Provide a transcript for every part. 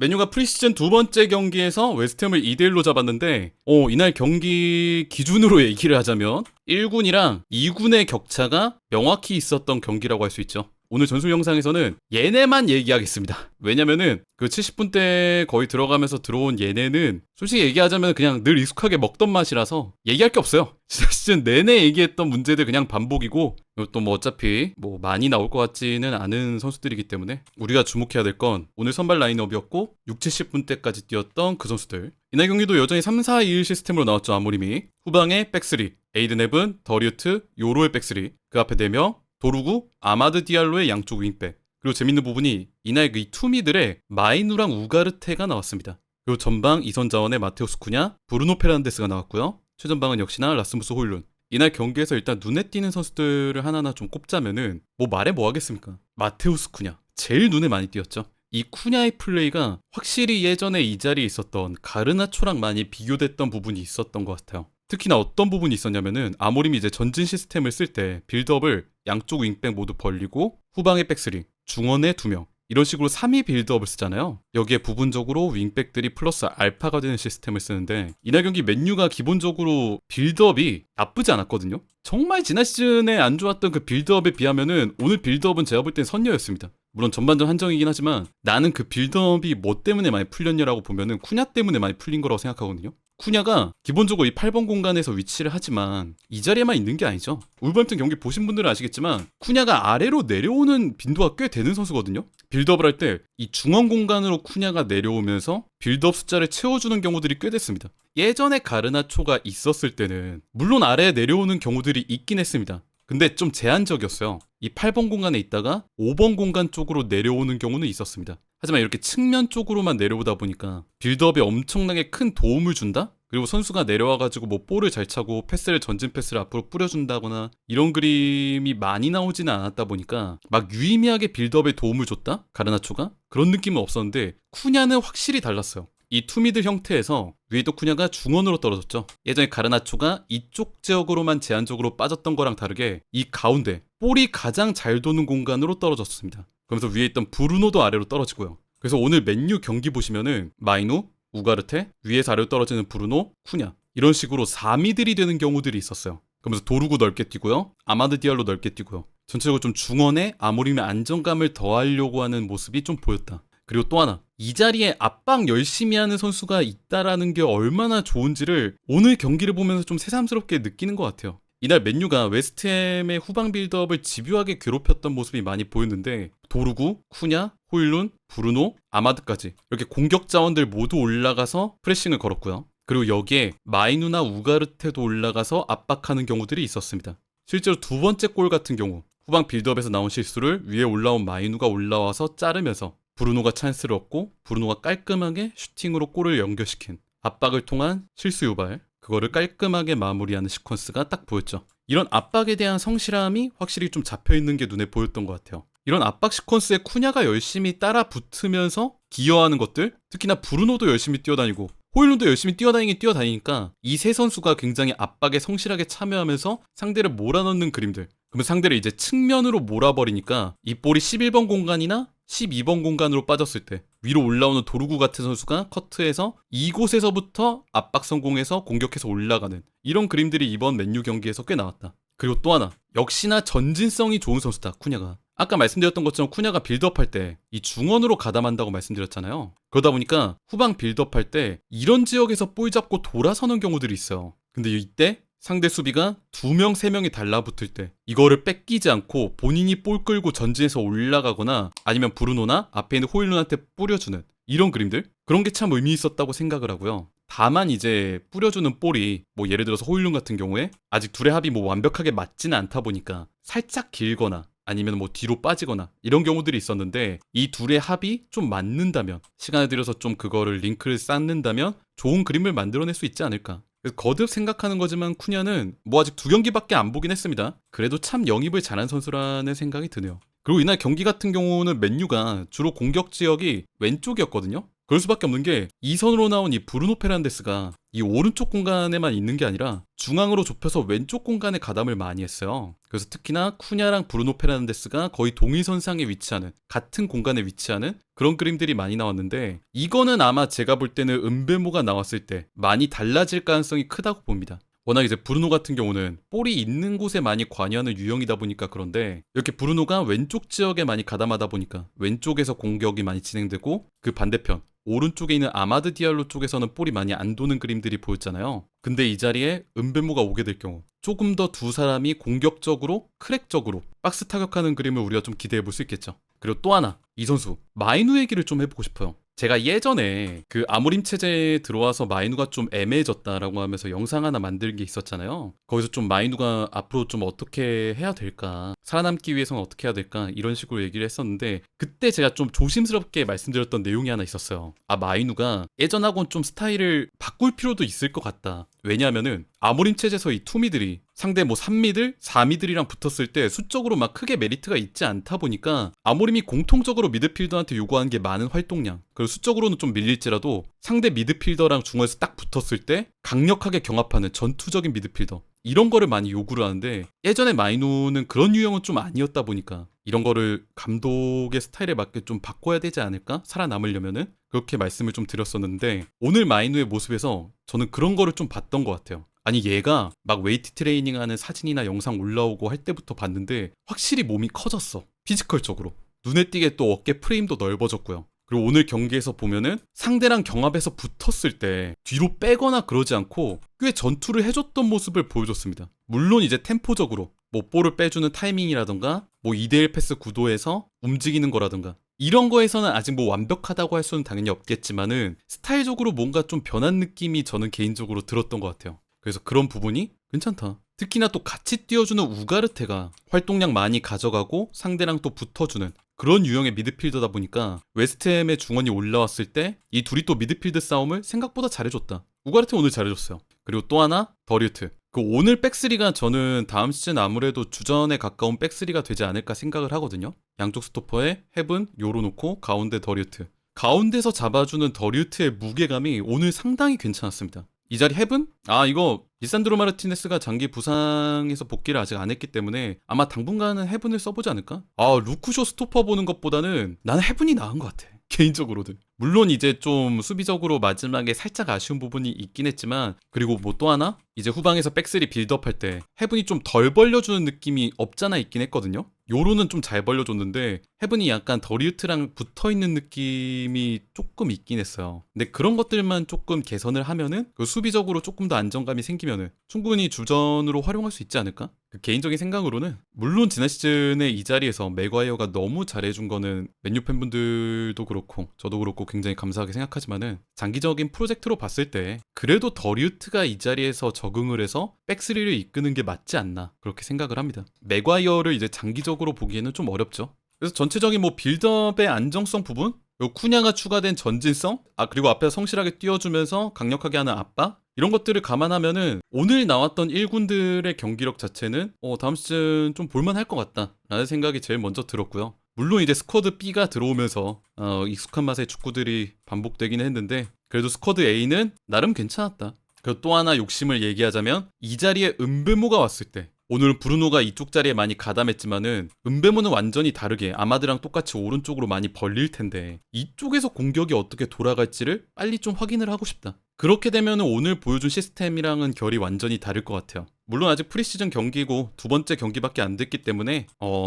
맨유가 프리시즌 두 번째 경기에서 웨스트햄을 2대1로 잡았는데 이날 경기 기준으로 얘기를 하자면 1군이랑 2군의 격차가 명확히 있었던 경기라고 할 수 있죠. 오늘 전술 영상에서는 얘네만 얘기하겠습니다. 왜냐면은 그 70분 때 거의 들어가면서 들어온 얘네는 솔직히 얘기하자면 그냥 늘 익숙하게 먹던 맛이라서 얘기할 게 없어요. 진짜 시즌 내내 얘기했던 문제들 그냥 반복이고, 이것도 뭐 어차피 뭐 많이 나올 것 같지는 않은 선수들이기 때문에 우리가 주목해야 될 건 오늘 선발 라인업이었고 6, 70분 때까지 뛰었던 그 선수들. 이날 경기도 여전히 3-4-2-1 시스템으로 나왔죠. 아모림이 후방에 백스리, 에이든 헤븐, 더리우트, 요로의 백스리, 그 앞에 4명 도루구, 아마드 디알로의 양쪽 윙백. 그리고 재밌는 부분이 이날 이 투미들의 마이누랑 우가르테가 나왔습니다. 그리고 전방 이선 자원의 마테우스 쿠냐, 브루노 페란데스가 나왔고요. 최전방은 역시나 라스무스 호일룬. 이날 경기에서 일단 눈에 띄는 선수들을 하나하나 좀 꼽자면은 뭐 말해 뭐 하겠습니까? 마테우스 쿠냐. 제일 눈에 많이 띄었죠. 이 쿠냐의 플레이가 확실히 예전에 이 자리에 있었던 가르나초랑 많이 비교됐던 부분이 있었던 것 같아요. 특히나 어떤 부분이 있었냐면은 아모림이 이제 전진 시스템을 쓸 때 빌드업을 양쪽 윙백 모두 벌리고 후방에 백스리, 중원에 2명 이런 식으로 3위 빌드업을 쓰잖아요. 여기에 부분적으로 윙백들이 플러스 알파가 되는 시스템을 쓰는데 이날 경기 맨유가 기본적으로 빌드업이 나쁘지 않았거든요. 정말 지난 시즌에 안 좋았던 그 빌드업에 비하면은 오늘 빌드업은 제가 볼 땐 선녀였습니다. 물론 전반전 한정이긴 하지만 나는 그 빌드업이 뭐 때문에 많이 풀렸냐라고 보면은 쿠냐 때문에 많이 풀린 거라고 생각하거든요. 쿠냐가 기본적으로 이 8번 공간에서 위치를 하지만 이 자리에만 있는 게 아니죠. 울버햄튼 경기 보신 분들은 아시겠지만 쿠냐가 아래로 내려오는 빈도가 꽤 되는 선수거든요. 빌드업을 할 때 이 중원 공간으로 쿠냐가 내려오면서 빌드업 숫자를 채워주는 경우들이 꽤 됐습니다. 예전에 가르나초가 있었을 때는 물론 아래에 내려오는 경우들이 있긴 했습니다. 근데 좀 제한적이었어요. 이 8번 공간에 있다가 5번 공간 쪽으로 내려오는 경우는 있었습니다. 하지만 이렇게 측면 쪽으로만 내려오다 보니까 빌드업에 엄청나게 큰 도움을 준다? 그리고 선수가 내려와가지고 뭐 볼을 잘 차고 패스를 전진 패스를 앞으로 뿌려준다거나 이런 그림이 많이 나오지는 않았다 보니까 막 유의미하게 빌드업에 도움을 줬다? 가르나초가? 그런 느낌은 없었는데 쿠냐는 확실히 달랐어요. 이 투미드 형태에서 위에도 쿠냐가 중원으로 떨어졌죠. 예전에 가르나초가 이쪽 지역으로만 제한적으로 빠졌던 거랑 다르게 이 가운데 볼이 가장 잘 도는 공간으로 떨어졌습니다. 그러면서 위에 있던 브루노도 아래로 떨어지고요. 그래서 오늘 맨유 경기 보시면은 마이누, 우가르테, 위에서 아래로 떨어지는 브루노, 쿠냐 이런 식으로 4미들이 되는 경우들이 있었어요. 그러면서 도루구 넓게 뛰고요. 아마드 디알로 넓게 뛰고요. 전체적으로 좀 중원에 아모림의 안정감을 더하려고 하는 모습이 좀 보였다. 그리고 또 하나, 이 자리에 압박 열심히 하는 선수가 있다라는 게 얼마나 좋은지를 오늘 경기를 보면서 좀 새삼스럽게 느끼는 것 같아요. 이날 맨유가 웨스트햄의 후방 빌드업을 집요하게 괴롭혔던 모습이 많이 보였는데 도루구, 쿠냐, 호일룬, 브루노, 아마드까지 이렇게 공격 자원들 모두 올라가서 프레싱을 걸었고요. 그리고 여기에 마이누나 우가르테도 올라가서 압박하는 경우들이 있었습니다. 실제로 두 번째 골 같은 경우 후방 빌드업에서 나온 실수를 위에 올라온 마이누가 올라와서 자르면서 브루노가 찬스를 얻고 브루노가 깔끔하게 슈팅으로 골을 연결시킨 압박을 통한 실수 유발, 그거를 깔끔하게 마무리하는 시퀀스가 딱 보였죠. 이런 압박에 대한 성실함이 확실히 좀 잡혀있는 게 눈에 보였던 것 같아요. 이런 압박 시퀀스에 쿠냐가 열심히 따라 붙으면서 기여하는 것들, 특히나 브루노도 열심히 뛰어다니고 호일룬도 열심히 뛰어다니니까 이 세 선수가 굉장히 압박에 성실하게 참여하면서 상대를 몰아넣는 그림들. 그러면 상대를 이제 측면으로 몰아버리니까 이 볼이 11번 공간이나 12번 공간으로 빠졌을 때 위로 올라오는 도루구 같은 선수가 커트해서 이곳에서부터 압박 성공해서 공격해서 올라가는 이런 그림들이 이번 맨유 경기에서 꽤 나왔다. 그리고 또 하나, 역시나 전진성이 좋은 선수다, 쿠냐가. 아까 말씀드렸던 것처럼 쿠냐가 빌드업 할 때 이 중원으로 가담한다고 말씀드렸잖아요. 그러다 보니까 후방 빌드업 할 때 이런 지역에서 볼 잡고 돌아서는 경우들이 있어요. 근데 이때 상대 수비가 2명, 3명이 달라붙을 때 이거를 뺏기지 않고 본인이 볼 끌고 전진해서 올라가거나 아니면 브루노나 앞에 있는 호일룬한테 뿌려주는 이런 그림들? 그런 게 참 의미 있었다고 생각을 하고요. 다만 이제 뿌려주는 볼이 뭐 예를 들어서 호일룬 같은 경우에 아직 둘의 합이 뭐 완벽하게 맞지는 않다 보니까 살짝 길거나 아니면 뭐 뒤로 빠지거나 이런 경우들이 있었는데 이 둘의 합이 좀 맞는다면, 시간을 들여서 좀 그거를 링크를 쌓는다면 좋은 그림을 만들어낼 수 있지 않을까. 그래서 거듭 생각하는 거지만 쿠냐는 뭐 아직 2경기밖에 안 보긴 했습니다. 그래도 참 영입을 잘한 선수라는 생각이 드네요. 그리고 이날 경기 같은 경우는 맨유가 주로 공격 지역이 왼쪽이었거든요. 그럴 수밖에 없는 게 2선으로 나온 이 브루노 페르난데스가 이 오른쪽 공간에만 있는 게 아니라 중앙으로 좁혀서 왼쪽 공간에 가담을 많이 했어요. 그래서 특히나 쿠냐랑 브루노 페르난데스가 거의 동일선상에 위치하는, 같은 공간에 위치하는 그런 그림들이 많이 나왔는데, 이거는 아마 제가 볼 때는 은베모가 나왔을 때 많이 달라질 가능성이 크다고 봅니다. 워낙 이제 브루노 같은 경우는 볼이 있는 곳에 많이 관여하는 유형이다 보니까 그런데, 이렇게 브루노가 왼쪽 지역에 많이 가담하다 보니까 왼쪽에서 공격이 많이 진행되고, 그 반대편 오른쪽에 있는 아마드 디알로 쪽에서는 볼이 많이 안 도는 그림들이 보였잖아요. 근데 이 자리에 은벤모가 오게 될 경우 조금 더 두 사람이 공격적으로, 크랙적으로 박스 타격하는 그림을 우리가 좀 기대해 볼 수 있겠죠. 그리고 또 하나, 이 선수 마이누 얘기를 좀 해보고 싶어요. 제가 예전에 그 아모림 체제에 들어와서 마이누가 좀 애매해졌다라고 하면서 영상 하나 만든 게 있었잖아요. 거기서 좀 마이누가 앞으로 좀 어떻게 해야 될까, 살아남기 위해서는 어떻게 해야 될까, 이런 식으로 얘기를 했었는데, 그때 제가 좀 조심스럽게 말씀드렸던 내용이 하나 있었어요. 아, 마이누가 예전하고는 좀 스타일을 바꿀 필요도 있을 것 같다. 왜냐하면은 아모림 체제에서 이 투미들이 상대 뭐 3미들, 4미들이랑 붙었을 때 수적으로 막 크게 메리트가 있지 않다 보니까 아모림이 공통적으로 미드필더한테 요구하는 게 많은 활동량, 그리고 수적으로는 좀 밀릴지라도 상대 미드필더랑 중앙에서 딱 붙었을 때 강력하게 경합하는 전투적인 미드필더, 이런 거를 많이 요구를 하는데, 예전에 마이누는 그런 유형은 좀 아니었다 보니까 이런 거를 감독의 스타일에 맞게 좀 바꿔야 되지 않을까? 살아남으려면은? 그렇게 말씀을 좀 드렸었는데, 오늘 마이누의 모습에서 저는 그런 거를 좀 봤던 것 같아요. 아니, 얘가 막 웨이트 트레이닝 하는 사진이나 영상 올라오고 할 때부터 봤는데 확실히 몸이 커졌어. 피지컬적으로. 눈에 띄게 또 어깨 프레임도 넓어졌고요. 그리고 오늘 경기에서 보면은 상대랑 경합에서 붙었을 때 뒤로 빼거나 그러지 않고 꽤 전투를 해줬던 모습을 보여줬습니다. 물론 이제 템포적으로 뭐 볼을 빼주는 타이밍이라던가 뭐 2대1 패스 구도에서 움직이는 거라던가 이런 거에서는 아직 뭐 완벽하다고 할 수는 당연히 없겠지만은 스타일적으로 뭔가 좀 변한 느낌이 저는 개인적으로 들었던 것 같아요. 그래서 그런 부분이 괜찮다. 특히나 또 같이 뛰어주는 우가르테가 활동량 많이 가져가고 상대랑 또 붙어주는 그런 유형의 미드필더다 보니까 웨스트햄의 중원이 올라왔을 때 이 둘이 또 미드필드 싸움을 생각보다 잘해줬다. 우가르테 오늘 잘해줬어요. 그리고 또 하나, 더리우트. 그 오늘 백스리가 저는 다음 시즌 아무래도 주전에 가까운 백스리가 되지 않을까 생각을 하거든요. 양쪽 스토퍼에 헤븐, 요로놓고 가운데 더리우트. 가운데서 잡아주는 더리우트의 무게감이 오늘 상당히 괜찮았습니다. 이 자리 헤븐? 아, 이거 리산드로 마르티네스가 장기 부상에서 복귀를 아직 안 했기 때문에 아마 당분간은 헤븐을 써보지 않을까? 아, 루크쇼 스토퍼 보는 것보다는 나는 헤븐이 나은 것 같아. 개인적으로는. 물론 이제 좀 수비적으로 마지막에 살짝 아쉬운 부분이 있긴 했지만, 그리고 뭐 또 하나? 이제 후방에서 백스리 빌드업 할 때 헤븐이 좀 덜 벌려주는 느낌이 없잖아 있긴 했거든요. 요로는 좀 잘 벌려줬는데 헤븐이 약간 더리우트랑 붙어있는 느낌이 조금 있긴 했어요. 근데 그런 것들만 조금 개선을 하면은 그 수비적으로 조금 더 안정감이 생기면은 충분히 주전으로 활용할 수 있지 않을까? 그 개인적인 생각으로는, 물론 지난 시즌에 이 자리에서 맥과이어가 너무 잘해준 거는 맨유 팬분들도 그렇고 저도 그렇고 굉장히 감사하게 생각하지만은, 장기적인 프로젝트로 봤을 때 그래도 더리우트가 이 자리에서 적응을 해서 백스리를 이끄는 게 맞지 않나 그렇게 생각을 합니다. 맥과이어를 이제 장기적으로 보기에는 좀 어렵죠. 그래서 전체적인 뭐 빌드업의 안정성 부분, 요 쿠냐가 추가된 전진성, 그리고 앞에 성실하게 뛰어주면서 강력하게 하는 압박, 이런 것들을 감안하면은 오늘 나왔던 1군들의 경기력 자체는 다음 시즌 좀 볼만할 것 같다 라는 생각이 제일 먼저 들었고요. 물론 이제 스쿼드 B가 들어오면서 익숙한 맛의 축구들이 반복되긴 했는데, 그래도 스쿼드 A는 나름 괜찮았다. 그리고 또 하나 욕심을 얘기하자면, 이 자리에 은베모가 왔을 때, 오늘은 브루노가 이쪽 자리에 많이 가담했지만은 은베모는 완전히 다르게 아마드랑 똑같이 오른쪽으로 많이 벌릴 텐데, 이쪽에서 공격이 어떻게 돌아갈지를 빨리 좀 확인을 하고 싶다. 그렇게 되면 오늘 보여준 시스템이랑은 결이 완전히 다를 것 같아요. 물론 아직 프리시즌 경기고 두 번째 경기밖에 안 됐기 때문에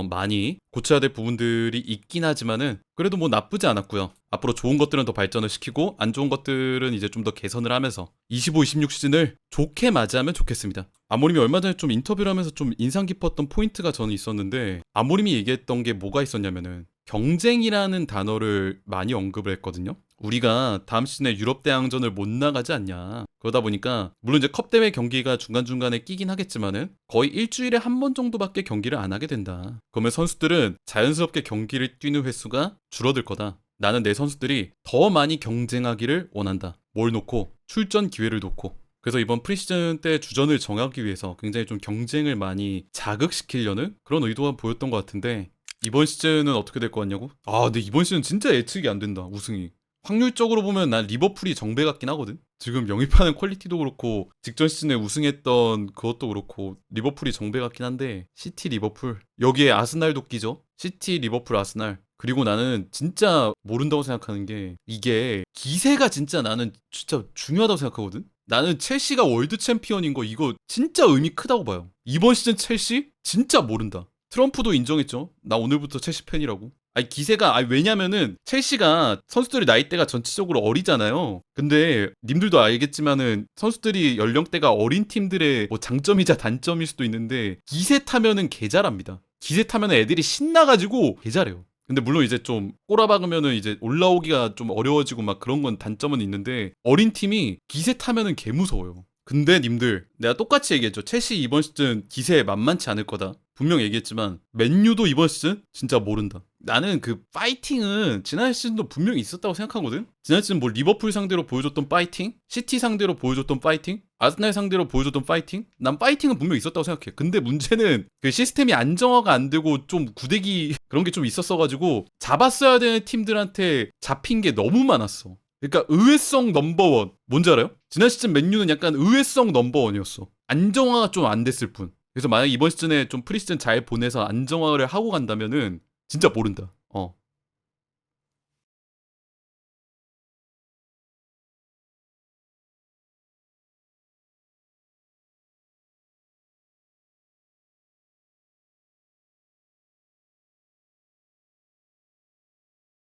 많이 고쳐야 될 부분들이 있긴 하지만은 그래도 뭐 나쁘지 않았고요. 앞으로 좋은 것들은 더 발전을 시키고 안 좋은 것들은 이제 좀 더 개선을 하면서 25-26 시즌을 좋게 맞이하면 좋겠습니다. 아모림이 얼마 전에 좀 인터뷰를 하면서 좀 인상 깊었던 포인트가 저는 있었는데, 아모림이 얘기했던 게 뭐가 있었냐면은 경쟁이라는 단어를 많이 언급을 했거든요. 우리가 다음 시즌에 유럽 대항전을 못 나가지 않냐. 그러다 보니까 물론 이제 컵 대회 경기가 중간중간에 끼긴 하겠지만은 거의 일주일에 한 번 정도밖에 경기를 안 하게 된다. 그러면 선수들은 자연스럽게 경기를 뛰는 횟수가 줄어들 거다. 나는 내 선수들이 더 많이 경쟁하기를 원한다. 뭘 놓고? 출전 기회를 놓고. 그래서 이번 프리시즌 때 주전을 정하기 위해서 굉장히 좀 경쟁을 많이 자극시키려는 그런 의도가 보였던 것 같은데, 이번 시즌은 어떻게 될 것 같냐고? 근데 이번 시즌 진짜 예측이 안 된다, 우승이. 확률적으로 보면 난 리버풀이 정배 같긴 하거든. 지금 영입하는 퀄리티도 그렇고 직전 시즌에 우승했던 그것도 그렇고 리버풀이 정배 같긴 한데 시티 리버풀 여기에 아스날도 끼죠. 시티 리버풀 아스날. 그리고 나는 진짜 모른다고 생각하는 게 이게 기세가 진짜 나는 진짜 중요하다고 생각하거든. 나는 첼시가 월드 챔피언인 거 이거 진짜 의미 크다고 봐요. 이번 시즌 첼시 진짜 모른다. 트럼프도 인정했죠. 나 오늘부터 첼시 팬이라고. 아니 기세가 왜냐면은 첼시가 선수들의 나이대가 전체적으로 어리잖아요. 근데 님들도 알겠지만은 선수들이 연령대가 어린 팀들의 뭐 장점이자 단점일 수도 있는데 기세 타면은 개 잘합니다. 기세 타면은 애들이 신나가지고 개 잘해요. 근데 물론 이제 좀 꼬라박으면은 이제 올라오기가 좀 어려워지고 막 그런 건 단점은 있는데 어린 팀이 기세 타면은 개 무서워요. 근데 님들 내가 똑같이 얘기했죠. 첼시 이번 시즌 기세 만만치 않을 거다. 분명 얘기했지만 맨유도 이번 시즌 진짜 모른다. 나는 그 파이팅은 지난 시즌도 분명히 있었다고 생각하거든. 지난 시즌 뭐 리버풀 상대로 보여줬던 파이팅, 시티 상대로 보여줬던 파이팅, 아스날 상대로 보여줬던 파이팅, 난 파이팅은 분명히 있었다고 생각해. 근데 문제는 그 시스템이 안정화가 안 되고 좀 구대기 그런 게 좀 있었어가지고 잡았어야 되는 팀들한테 잡힌 게 너무 많았어. 그러니까 의외성 넘버원 뭔지 알아요? 지난 시즌 맨유는 약간 의외성 넘버원이었어. 안정화가 좀 안 됐을 뿐. 그래서 만약 이번 시즌에 좀 프리시즌 잘 보내서 안정화를 하고 간다면은 진짜 모른다.